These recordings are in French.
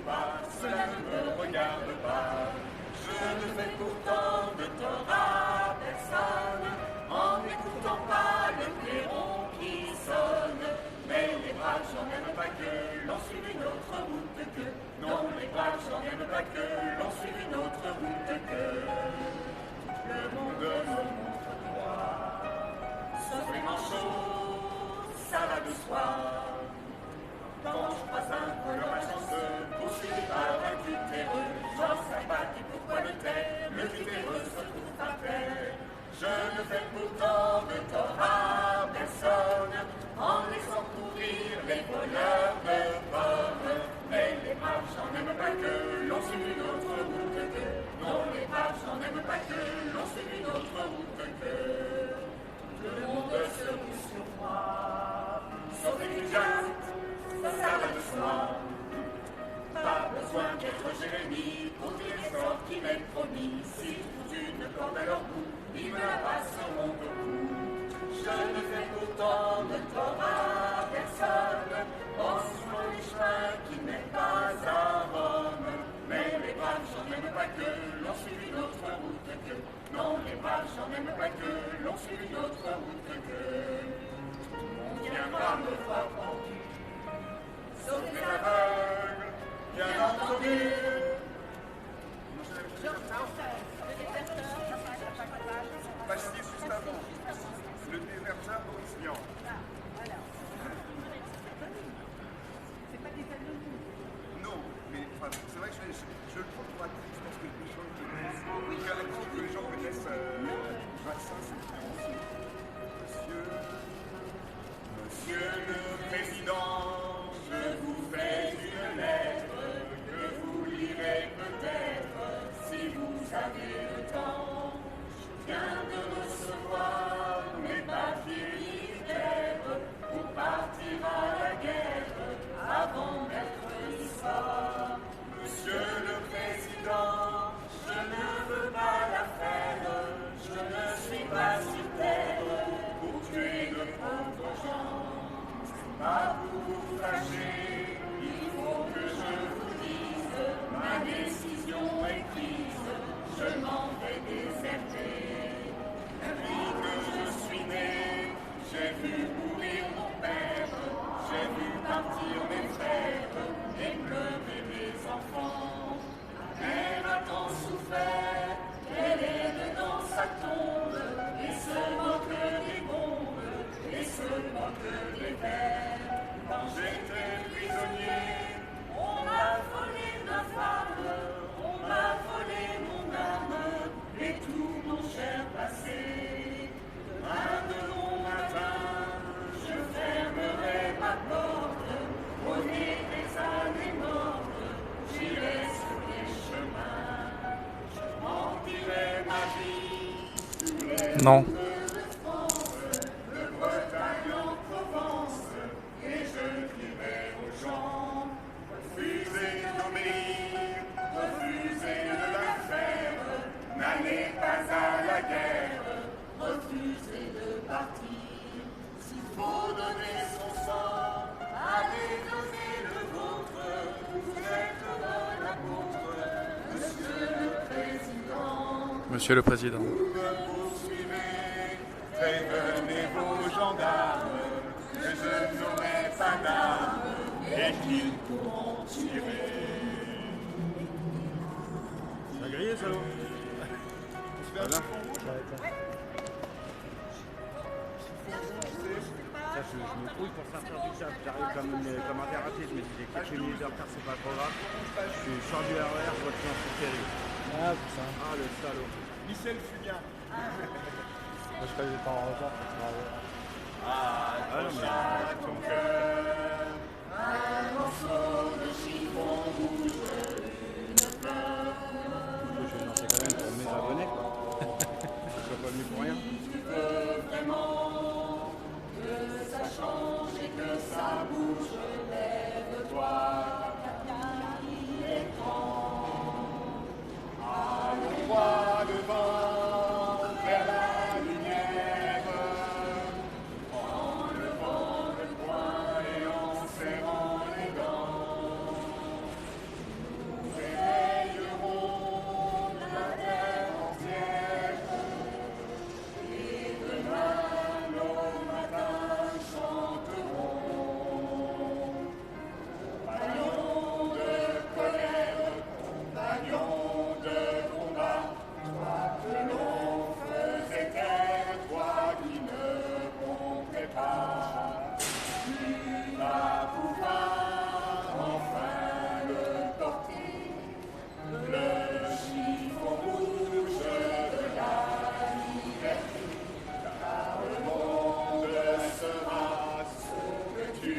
pas, cela ne me regarde pas. Je ne fais pourtant de tort à personne, en n'écoutant pas le clairon qui sonne. Mais les braves j'en aime pas que l'on suive une autre route que. Non, les braves j'en aime pas que l'on suive une autre route que. Le monde me montre droit, sauf les manchots, ça va de soi. Quand je croise un voleur à chance, poursuivi par un cutéreux, j'en sais pas qui pourquoi le tait, le cutéreux se trouve par terre. Je ne fais pourtant de tort à personne, en laissant courir les voleurs de pommes. Mais les braves, j'en aime pas que l'on suive une autre route que. Non, les braves, j'en aime pas que l'on suive une autre route que. Le monde se roule sur moi, sauf les jacques, ça va de soi. Pas besoin d'être Jérémie pour dire les sorts qui m'est promis. Si toute une corde à leur bout, ils me la passeront au cou. Je ne fais pourtant de tort à personne, en suivant les chemins qui ne mènent pas à Rome. Mais les braves, j'en aime pas que l'on suive une autre route que. Non, les braves, j'en aime pas que l'on suive une autre route que. On viendra me voir pendu, sauf les aveugles, bien entendu. Passiez juste avant. Le déserteur Boris Vian. C'est pas des anonymes. Non, mais enfin, c'est vrai que je le trouve pour actif. Je pense que les gens que les gens connaissent Vassin, c'est différent. Monsieur le Président, je vous fais une lettre que vous lirez peut-être si vous avez le temps. Je viens de recevoir mes papiers militaires pour partir à la guerre avant mercredi soir. Monsieur le Président, je ne veux pas la faire, je ne suis pas sur terre pour tuer de pauvres gens. Pas pour vous fâcher, il faut que je vous dise, ma décision est prise, je m'en vais déserter. Depuis que je suis né, j'ai vu mourir mon père, j'ai vu partir mes frères et pleurer mes enfants. Ma mère a tant souffert, qu'elle est dans sa tombe, et se moque des bombes, et se moque des vers. Quand j'étais prisonnier, on m'a volé ma femme, on m'a volé mon âme, et tout mon cher passé. Demain de bon matin, je fermerai ma porte, au nez des années mortes, j'irai sur les chemins, je mentirai ma vie, sous les Non. de France, de Bretagne en Provence, et je dirai aux gens, refusez d'obéir, refusez de la faire, n'allez pas à la guerre, refusez de partir. S'il faut donner son sang, allez donner le vôtre, vous êtes bon apôtre, Monsieur le Président. Monsieur le Président. Vous me poursuivez, prévenez vos gendarmes que je n'aurai pas d'armes et qu'ils pourront tirer. Ça a grillé, salaud. Voilà. Ça, je me couille pour sortir du taf. J'arrive comme un karaté. Je me dis, j'ai quelques minutes de retard, c'est pas trop grave. Je suis sur du RER, je vois que c'est un truc terrible. Ah putain. Ah, le salaud. Michel Fugain. Moi je crois que j'étais en retard pour travailler. Accroche à ton cœur un morceau de chiffon rouge, une fleur. Je vais lancer quand même pour mes abonnés, quoi. Je suis pas venu pour rien. Tu veux vraiment que ça change et que ça bouge, lève-toi, il est grand. Allons droit devant, vers la lumière, en levant le poing vas pouvoir enfin le porter, le chiffon rouge de la liberté, car le monde sera ce que tu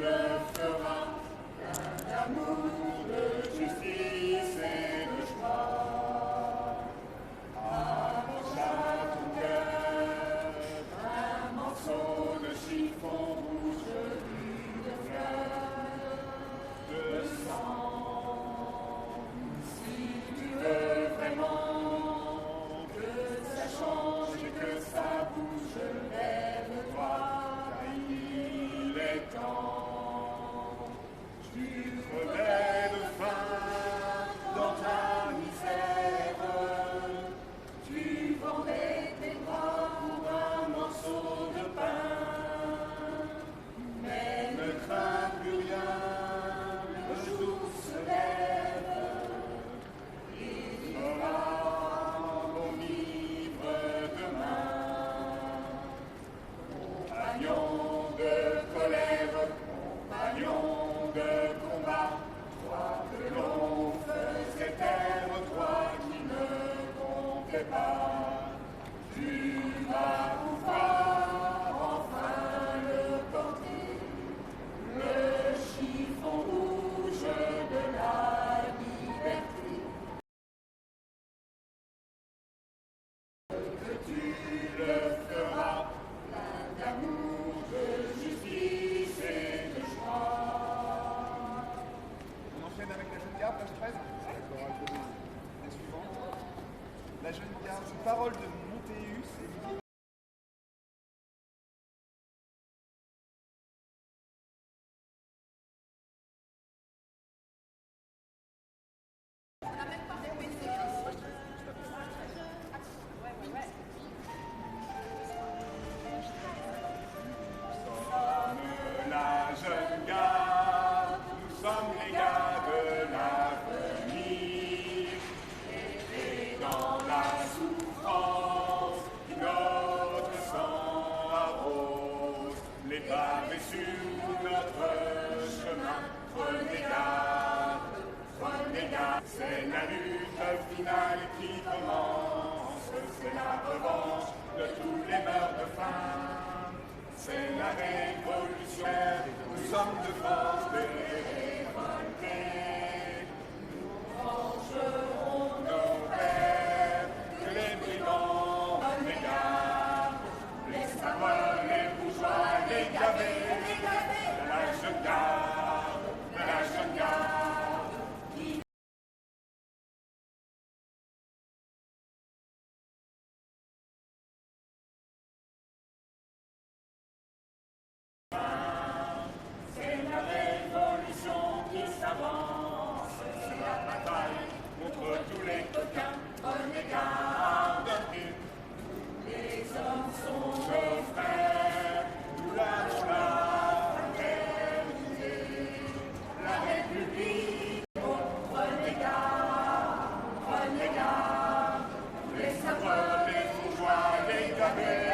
le feras, plein d'amour, de justice et de joie. Accroche à ton cœur un morceau de chiffon rouge vu de fleurs, de sang. Si tu veux vraiment que ça change et que ça bouge, lève-toi, car il est temps. Tu crevais de faim dans ta misère, tu vendais tes bras pour un morceau de pain. Mais ne crains plus rien, le jour se lève, il fera bon vivre demain. Compagnon de colère, compagnon de combat, toi que l'on faisait taire, toi qui ne comptais pas, tu vas pouvoir enfin le porter, le chiffon rouge de la liberté, que tu le feras, plein d'amour, de justice et de joie. On enchaîne avec la jeune garde, page 13. La suivante. La jeune garde, sous parole de Montéus et Lydie. La jeune garde, nous sommes les gars de l'avenir, et dans la souffrance, notre sang arrose les pavés sur notre chemin. Prenez garde, c'est la lutte finale qui commence, c'est la revanche de tous les mœurs de faim. C'est la révolution, nous sommes de force des révoltés. Nous vengerons nos pères, que les brigands, les gardes, les savoirs, les bourgeois, les gavés, de la jeune garde, de la jeune garde. C'est la révolution qui s'avance, c'est la bataille contre tous les coquins. Prenez garde, les hommes sont nos frères, nous lâchons la fraternité, la République. Prenez garde, les savoirs, les bourgeois, les gavés,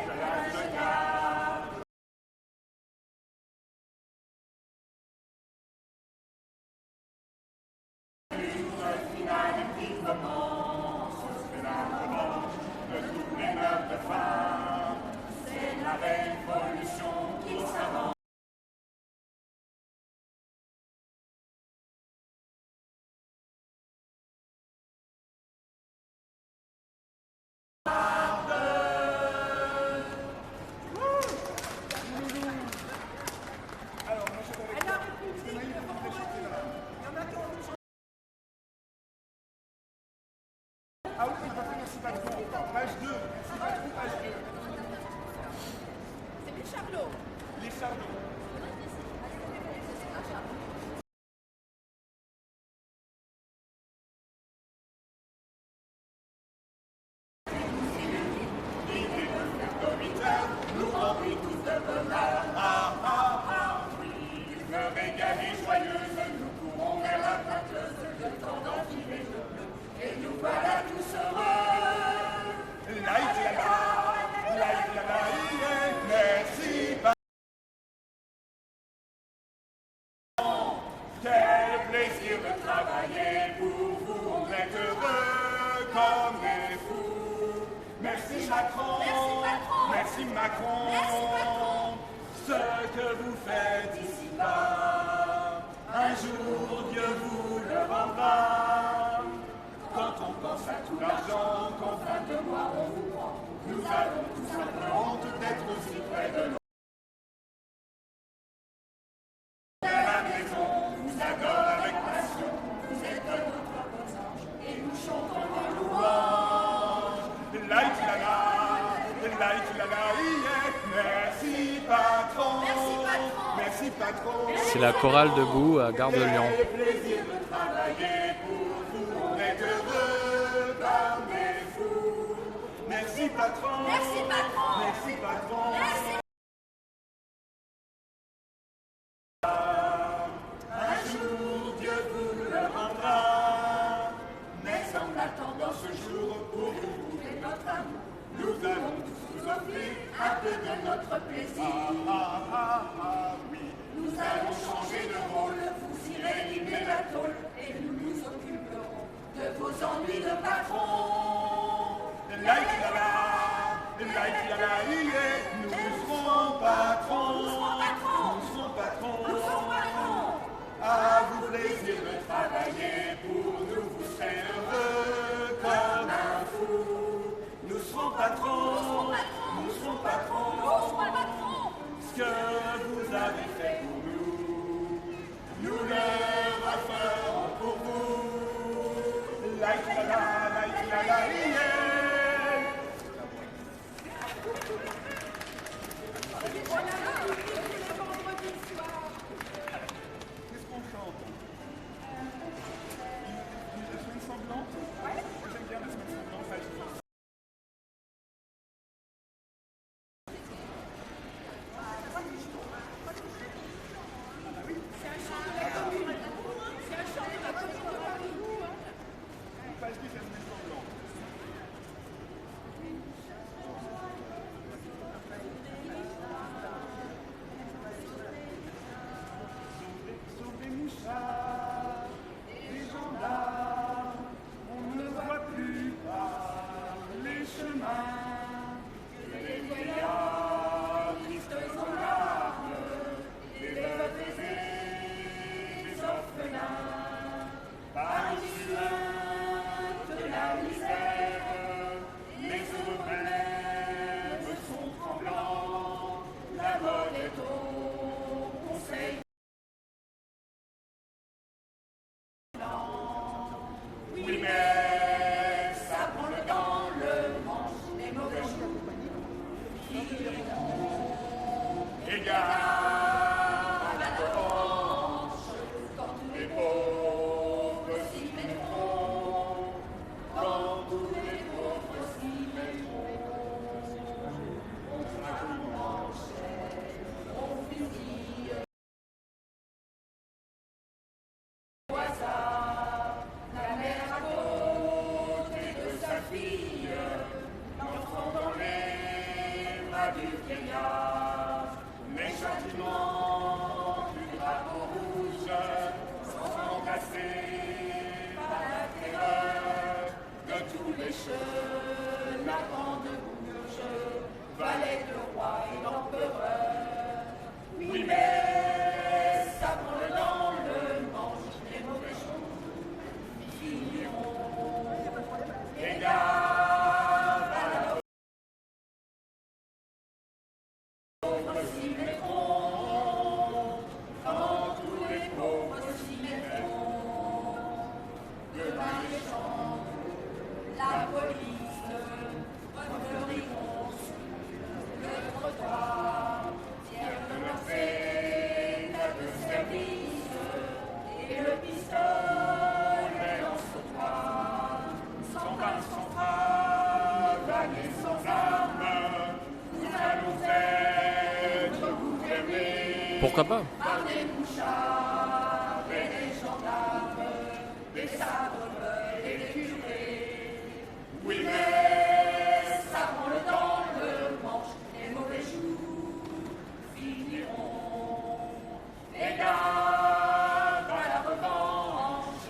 de la jeune garde. Finale qui commence, c'est la revanche de tous les mœurs de faim, c'est la révolution qui s'avance. Alors, on enchaîne avec. Alors, République, Il y en a qui ont changé. Ah oui, il va faire merci patron. Page 2. Merci patron, page 2. c'est les Charlots. Les chardons. Nous remplit tous de bonheur. Ah, ah, ah, oui, une heure égale et joyeuse, nous courons vers la pâteuse, le temps d'enfiler le bleu, et nous voilà tous heureux. Laïc, la la, laïc, la la, merci. travailler pour vous, on est heureux comme des fous. Merci Macron, merci Macron, ce que vous faites ici-bas, un jour Dieu vous le rendra. Quand on pense à tout l'argent qu'en fin de mois on vous prend, nous avons tous un peu honte d'être aussi près de nous. La maison vous adore avec passion, vous êtes de notre beaux anges et nous chantons vos louanges. Merci patron, merci patron. C'est la chorale debout à Gare de Lyon. Le plaisir de travailler pour vous, on est heureux comme des fous. Merci patron, merci patron, merci patron. Merci. Un jour Dieu vous le rendra, mais en attendant ce jour pour vous prouver notre amour, nous allons tous vous offrir un peu de notre plaisir. Oui. Nous allons changer de rôle, vous irez limer la tôle et nous nous occuperons de vos ennuis de patron. Nous serons patrons, nous serons patrons. À vous plaisir de travailler pour nous, vous serez heureux comme un fou. Nous serons patrons, nous serons patrons. Ce que vous avez fait pour nous, nous le referons pour vous. Yeah. Qu'est-ce qu'on chante? La semaine sanglante? Moi j'aime bien la semaine sanglante. Les gendarmes, on ne voit plus par les chemins que les vieillards tristes en larmes, les veuves et les orphelins, par les de la misère, les eux-mêmes sont tremblants, la mode est au conseil. Oui, mais ça prend le dans le manche, les mauvais jours. Égard à la revanche, quand tous les pauvres s'y mettront, quand tous les pauvres s'y mettront, on fera une manchette, on fusille au hasard. La mère à côté de sa fille, l'enfant dans les bras du vieillard, les châtiments du drapeau rouge sont remplacés par la terreur de tous les cheveux, la grande bouche, valet de roi et d'empereur. Oui, mais ça prend le dans le manche, les mauvais jours finiront. Égard à la pauvre s'y mettront, quand tous les pauvres s'y mettront. Demain les gens, la police, refleuriront le trottoir, fiers de leurs états de service, et le pistolet en sautoir, sans balles, sans travail et sans armes, nous allons être gouvernés Pourquoi pas? par des mouchards et des gendarmes, des sabres et des curés. Oui, mais ça prend le dans le manche, les mauvais jours finiront. Égard à la revanche,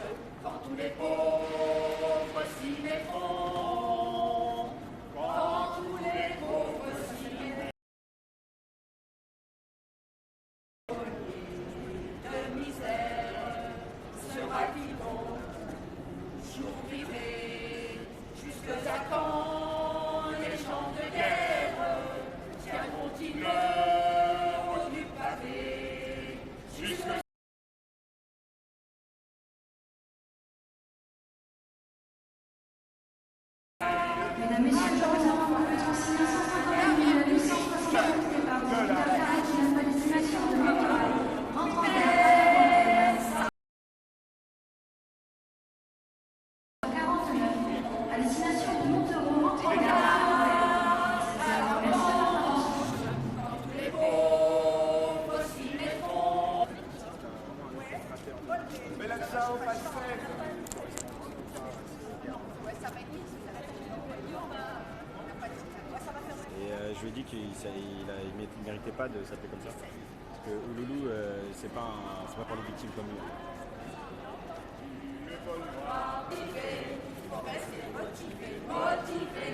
Mais la ciao, pas de fête. Et je lui ai dit qu'il ne méritait pas de s'appeler comme ça. Parce que Ouloulou, c'est pas pour les victimes comme lui.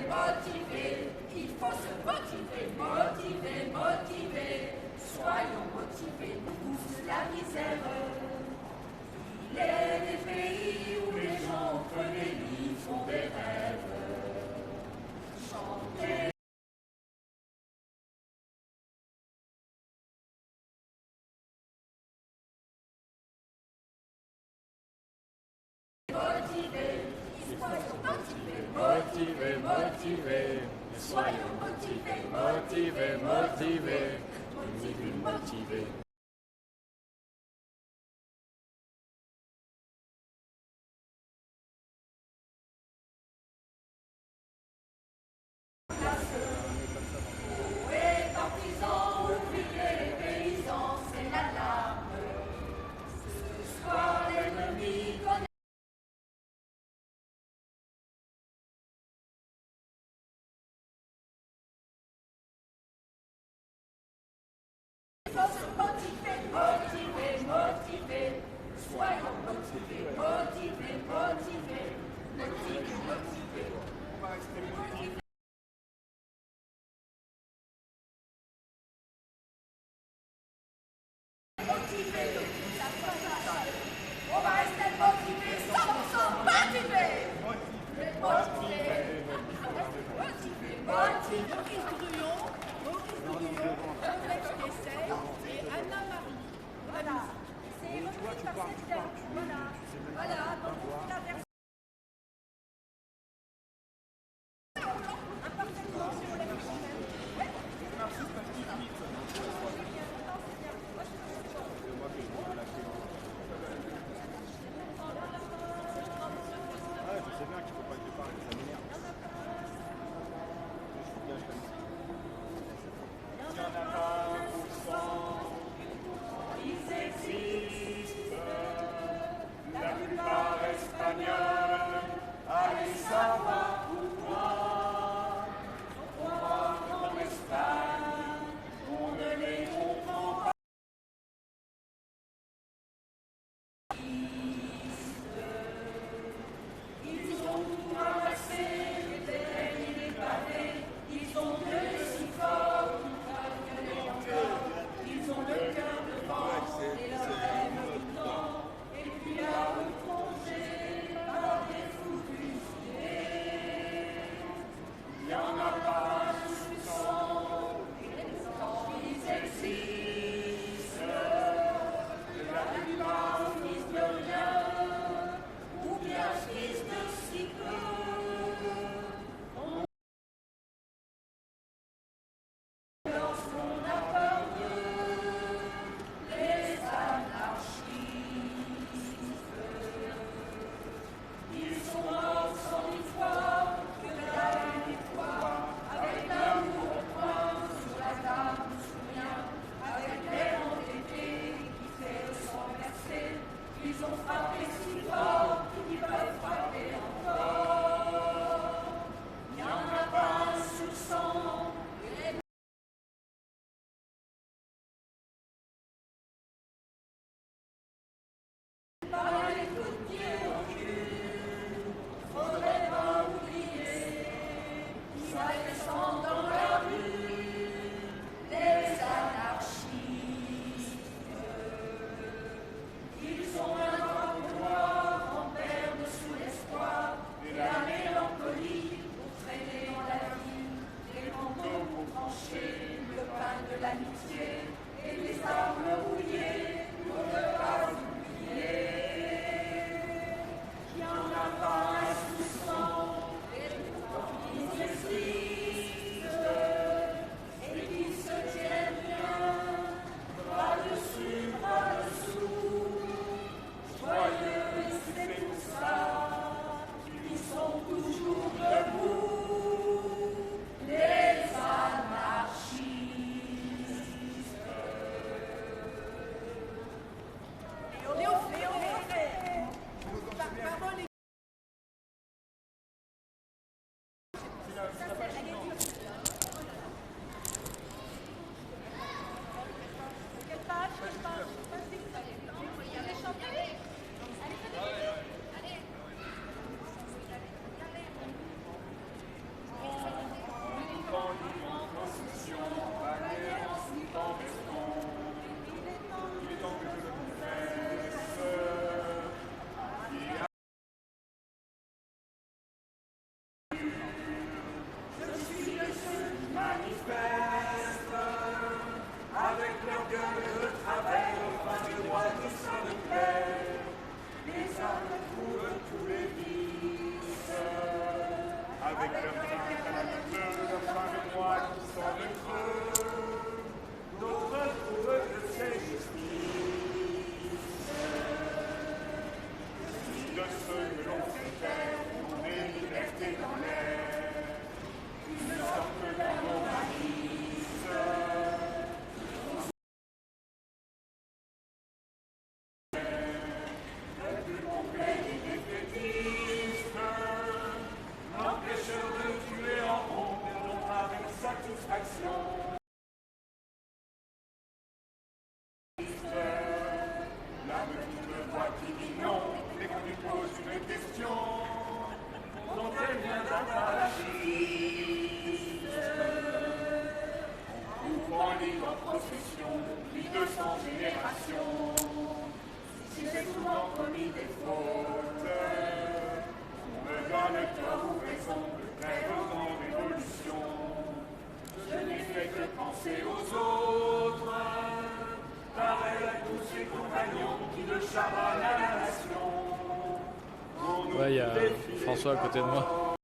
Motiver, il faut se motiver, soyons motivés, nous pousse la misère. Il est des pays où les gens entre les lits font des rêves. Chanter. Motivé, soyons motivés. Les partisans, ouvriers, les paysans, c'est l'alarme. Ce soir, l'ennemi connaît. Il faut se motiver, soyons motivés. On va rester motivés. On va rester motivés, 100% motivés. Maurice Druon, Alex Kessel et Anna Marie. Voilà. C'est repris par cette dame. Voilà. Donc la version. Ouais, je sais bien qu'il ne faut pas que tu parles, ça m'énerve. Je suis bien, je connais. Ils existent. La plupart espagnols, allez savoir pourquoi. En Espagne, on ne les comprend pas. Ils ont tout ramassé, les terres et les pavés. Ils ont gueulé si fort qu'ils peuvent gueuler encore. Ils ont le cœur devant et le rêve dedans. Et puis à outranger par des foutus idées. Il n'y en a pas sous le sang, et pourtant ils existent. La plupart fils de rien, ou bien fils de si peu. Lorsqu'on a peur d'eux, les anarchistes, ils sont morts 100 000 fois que la victoire, avec l'amour au poing, sur la table ou sous rien, avec l'air entêté qui fait le sang verser, ils ont frappé si fort qu'ils peuvent frapper encore. Il n'y en a pas sous le sang. Par les coups de pied au cul, faudrait pas oublier, ça descend dans la rue, les anarchistes. Ils ont un drapeau noir Ouais, il y a François à côté de moi.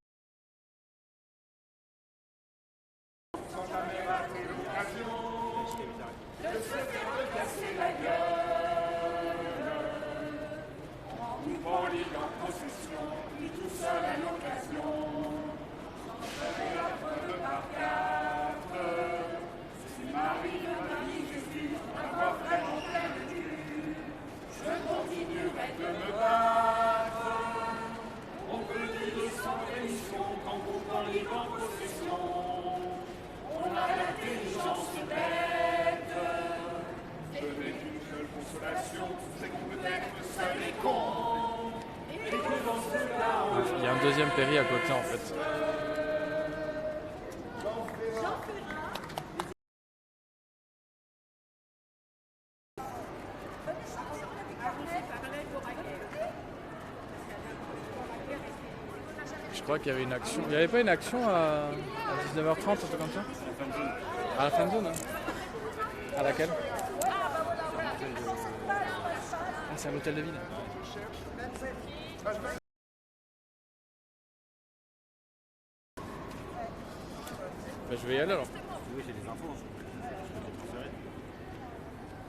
Volé en possession, ni tout seul à l'occasion. J'en la preuve par quatre. C'est Marie, Jésus, avoir vraiment plein de cul. Je continuerai de me battre. On peut dire sans rémission qu'en groupant libre en possession, on a l'intelligence bête. Je n'ai qu'une seule consolation, c'est qu'on peut être seul et con. Il y a un deuxième Péri à côté en fait. Je crois qu'il y avait une action. Il n'y avait pas une action à 19h30, un truc comme ça? À la fin de zone, hein. À laquelle? Ah, c'est à l'hôtel de ville. Bah, je vais y aller alors. Oui, j'ai des infos.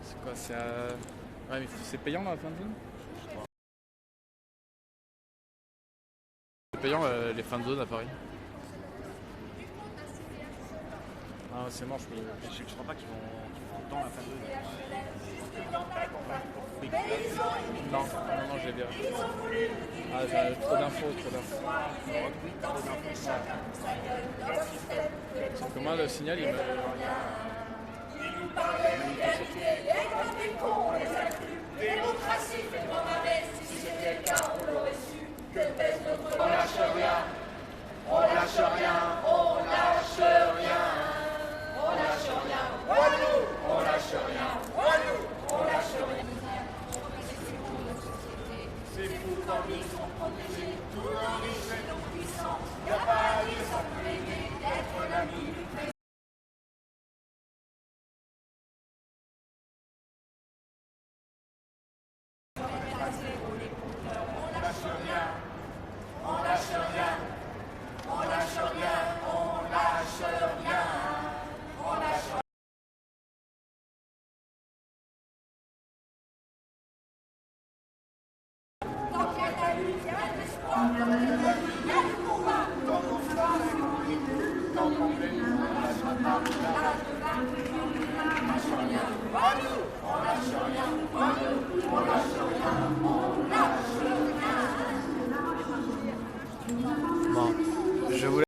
C'est quoi? C'est à... Ouais, mais c'est payant la fin de zone? C'est payant les fins de zone à Paris? Ah, c'est mort, je peux... Je crois pas qu'ils vont dans la fin de zone. Non, non, j'ai bien. Ah, j'ai trop d'infos, Sauf que moi, le signal, il me... Démocratie, fais-moi marrer, si c'était le cas, on l'aurait su. Que pèse notre... On lâche rien, on lâche rien, on lâche rien. On lâche rien, on lâche rien, on lâche rien. C'est fou comme ils sont protégés, tout nos riches et nos puissants. Y'a pas à dire sans plaider d'être l'ami du président. Bon, je voulais...